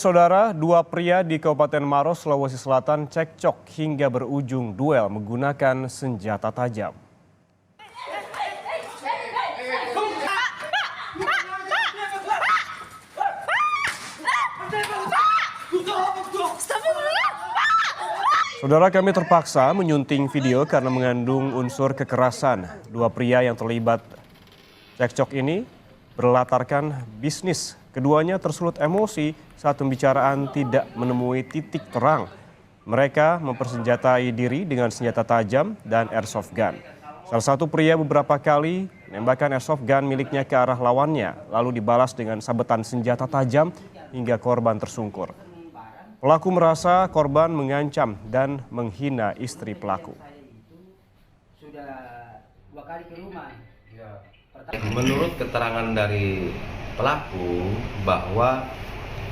Saudara, dua pria di Kabupaten Maros, Sulawesi Selatan cekcok hingga berujung duel menggunakan senjata tajam. Saudara, kami terpaksa menyunting video karena mengandung unsur kekerasan. Dua pria yang terlibat cekcok ini berlatarkan bisnis. Keduanya tersulut emosi saat pembicaraan tidak menemui titik terang. Mereka mempersenjatai diri dengan senjata tajam dan airsoft gun. Salah satu pria beberapa kali menembakkan airsoft gun miliknya ke arah lawannya, lalu dibalas dengan sabetan senjata tajam hingga korban tersungkur. Pelaku merasa korban mengancam dan menghina istri pelaku. Menurut keterangan dari pelaku bahwa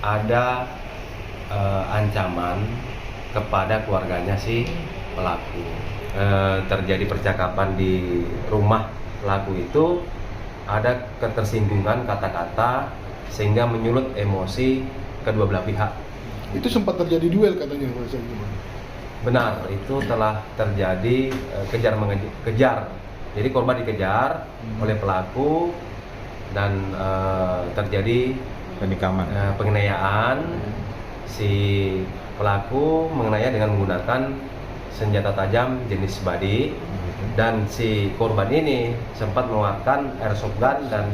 ada ancaman kepada keluarganya si pelaku. Terjadi percakapan di rumah pelaku itu, ada ketersinggungan kata-kata sehingga menyulut emosi kedua belah pihak. Itu sempat terjadi duel katanya, Pak. Benar, itu telah terjadi kejar. Jadi korban dikejar oleh pelaku dan terjadi penganiayaan. Si pelaku menganiaya dengan menggunakan senjata tajam jenis body, dan si korban ini sempat mengeluarkan airsoft gun dan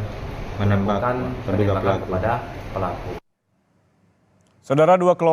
menembakkan penembakan kepada pelaku. Saudara, dua kelompok